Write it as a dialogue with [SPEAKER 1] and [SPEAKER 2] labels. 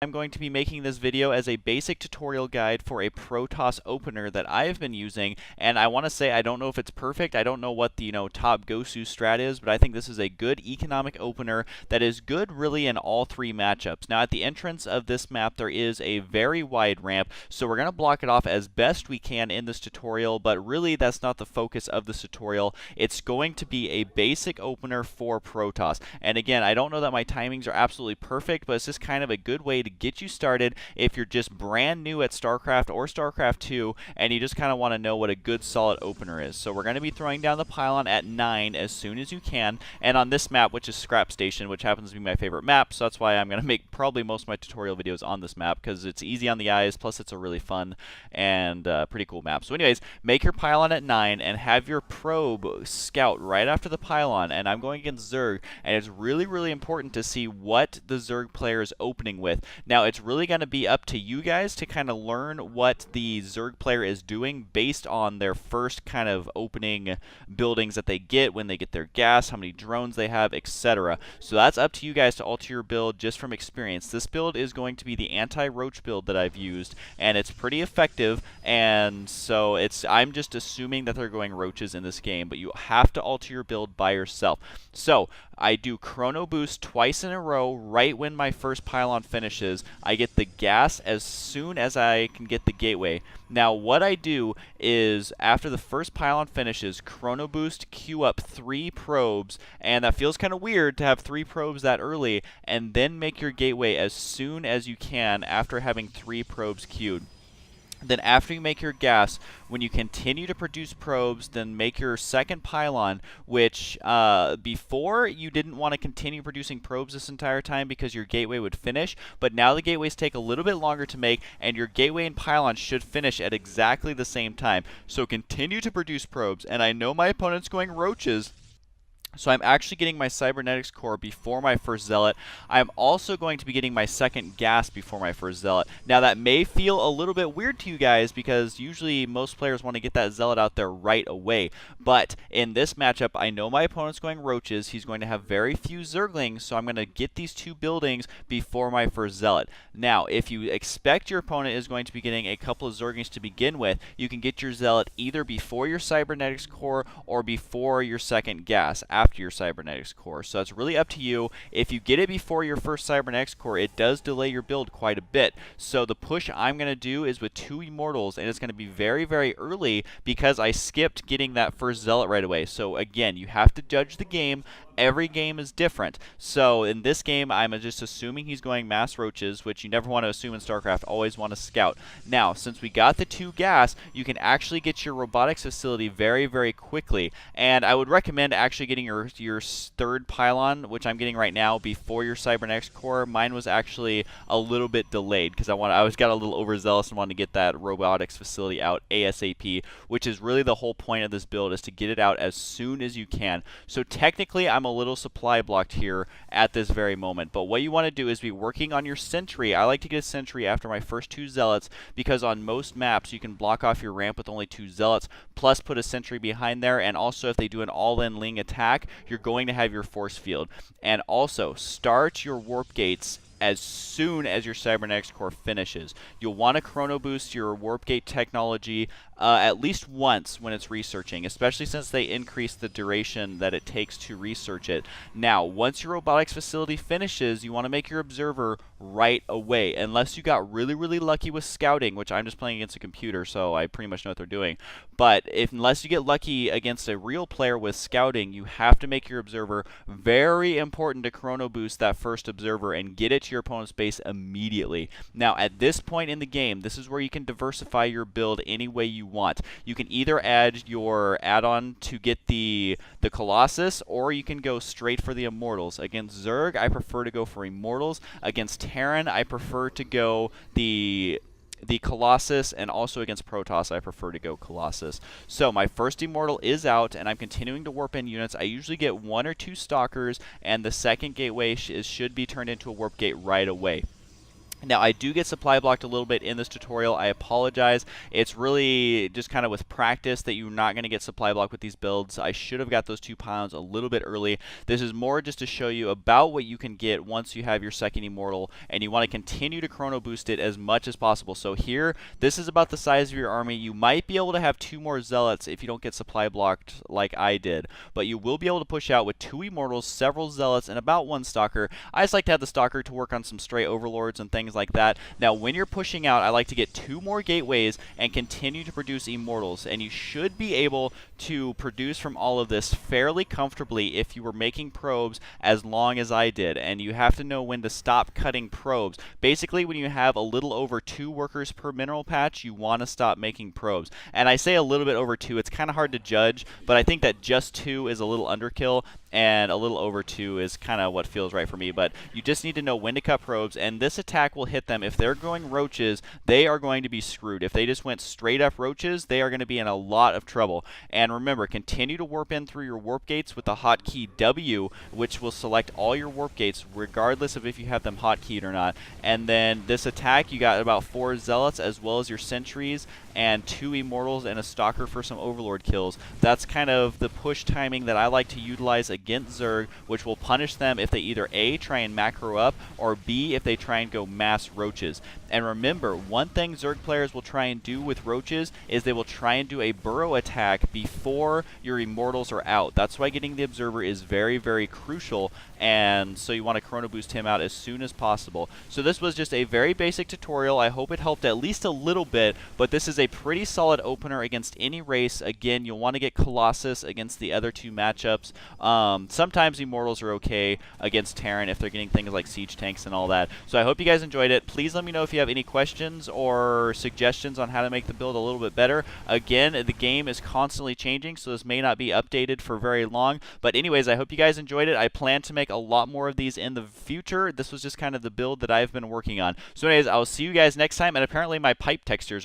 [SPEAKER 1] I'm going to be making this video as a basic tutorial guide for a Protoss opener that I have been using, and I want to say I don't know if it's perfect. I don't know what the top Gosu strat is, but I think this is a good economic opener that is good really in all three matchups. Now at the entrance of this map there is a very wide ramp, so we're going to block it off as best we can in this tutorial, but really that's not the focus of this tutorial. It's going to be a basic opener for Protoss, and again I don't know that my timings are absolutely perfect, but it's just kind of a good way to get you started if you're just brand new at StarCraft or StarCraft 2 and you just kind of want to know what a good solid opener is. So we're going to be throwing down the pylon at 9 as soon as you can, and on this map, which is Scrap Station, which happens to be my favorite map, so that's why I'm going to make probably most of my tutorial videos on this map, because it's easy on the eyes, plus it's a really fun and pretty cool map. So anyways, make your pylon at 9 and have your probe scout right after the pylon, and I'm going against Zerg, and it's really important to see what the Zerg player is opening with. Now, it's really going to be up to you guys to kind of learn what the Zerg player is doing based on their first kind of opening buildings that they get, when they get their gas, how many drones they have, etc. So that's up to you guys to alter your build just from experience. This build is going to be the anti-roach build that I've used, and it's pretty effective, and so I'm just assuming that they're going roaches in this game, but you have to alter your build by yourself. So I do Chrono Boost twice in a row right when my first pylon finishes. I get the gas as soon as I can get the gateway. Now what I do is after the first pylon finishes, Chrono Boost, queue up 3 probes, and that feels kind of weird to have 3 probes that early, and then make your gateway as soon as you can after having 3 probes queued. Then after you make your gas, when you continue to produce probes, then make your second pylon, which before you didn't want to continue producing probes this entire time because your gateway would finish, but now the gateways take a little bit longer to make, and your gateway and pylon should finish at exactly the same time. So continue to produce probes, and I know my opponent's going roaches, so I'm actually getting my cybernetics core before my first zealot. I'm also going to be getting my second gas before my first zealot. Now that may feel a little bit weird to you guys because usually most players want to get that zealot out there right away. But in this matchup, I know my opponent's going roaches. He's going to have very few zerglings, so I'm going to get these 2 buildings before my first zealot. Now, if you expect your opponent is going to be getting a couple of zerglings to begin with, you can get your zealot either before your cybernetics core or before your second gas, after your cybernetics core. So it's really up to you. If you get it before your first cybernetics core, it does delay your build quite a bit. So the push I'm going to do is with 2 immortals, and it's going to be very early because I skipped getting that first zealot right away. So again, you have to judge the game. Every game is different. So in this game, I'm just assuming he's going mass roaches, which you never want to assume in StarCraft, always want to scout. Now, since we got the 2 gas, you can actually get your robotics facility very quickly. And I would recommend actually getting your third pylon, which I'm getting right now, before your cybernetics core. Mine was actually a little bit delayed because I got a little overzealous and wanted to get that robotics facility out ASAP, which is really the whole point of this build, is to get it out as soon as you can. So technically, I'm a little supply blocked here at this very moment, but what you want to do is be working on your sentry. I like to get a sentry after my first 2 zealots because on most maps you can block off your ramp with only 2 zealots, plus put a sentry behind there, and also if they do an all-in Ling attack, you're going to have your force field. And also, start your warp gates as soon as your cybernetics core finishes. You'll want to chrono boost your warp gate technology at least once when it's researching, especially since they increase the duration that it takes to research it. Now, once your robotics facility finishes, you want to make your observer right away, unless you got really lucky with scouting, which I'm just playing against a computer, so I pretty much know what they're doing. But unless you get lucky against a real player with scouting, you have to make your observer very important to chrono boost that first observer and get it to your opponent's base immediately. Now, at this point in the game, this is where you can diversify your build any way you want. You can either add your add-on to get the Colossus, or you can go straight for the Immortals. Against Zerg, I prefer to go for Immortals. Against Terran, I prefer to go the Colossus, and also against Protoss, I prefer to go Colossus. So my first Immortal is out, and I'm continuing to warp in units. I usually get 1 or 2 Stalkers, and the second gateway should be turned into a warp gate right away. Now, I do get supply blocked a little bit in this tutorial. I apologize. It's really just kind of with practice that you're not going to get supply blocked with these builds. I should have got those 2 pounds a little bit early. This is more just to show you about what you can get once you have your second immortal, and you want to continue to chrono boost it as much as possible. So here, this is about the size of your army. You might be able to have 2 more zealots if you don't get supply blocked like I did, but you will be able to push out with 2 immortals, several zealots, and about 1 stalker. I just like to have the stalker to work on some stray overlords and things like that. Now, when you're pushing out, I like to get 2 more gateways and continue to produce immortals, and you should be able to produce from all of this fairly comfortably if you were making probes as long as I did. And you have to know when to stop cutting probes. Basically, when you have a little over 2 workers per mineral patch, you want to stop making probes. And I say a little bit over 2, it's kind of hard to judge, but I think that just 2 is a little underkill, and a little over 2 is kind of what feels right for me. But you just need to know when to cut probes, and this attack will hit them. If they're going roaches, they are going to be screwed. If they just went straight up roaches, they are going to be in a lot of trouble. And remember, continue to warp in through your warp gates with the hotkey W, which will select all your warp gates regardless of if you have them hotkeyed or not. And then this attack, you got about 4 zealots as well as your sentries and 2 immortals and a stalker for some overlord kills. That's kind of the push timing that I like to utilize against Zerg, which will punish them if they either A, try and macro up, or B, if they try and go mass roaches. And remember, one thing Zerg players will try and do with roaches is they will try and do a burrow attack before your immortals are out. That's why getting the observer is very, very crucial, and so you want to chrono boost him out as soon as possible. So this was just a very basic tutorial. I hope it helped at least a little bit, but this is a pretty solid opener against any race. Again, you'll want to get Colossus against the other 2 matchups. Sometimes immortals are okay against Terran if they're getting things like siege tanks and all that. So I hope you guys enjoyed it. Please let me know if you have any questions or suggestions on how to make the build a little bit better. Again, the game is constantly changing, so this may not be updated for very long. But anyways, I hope you guys enjoyed it. I plan to make a lot more of these in the future. This was just kind of the build that I've been working on. So anyways, I'll see you guys next time, and apparently my pipe textures are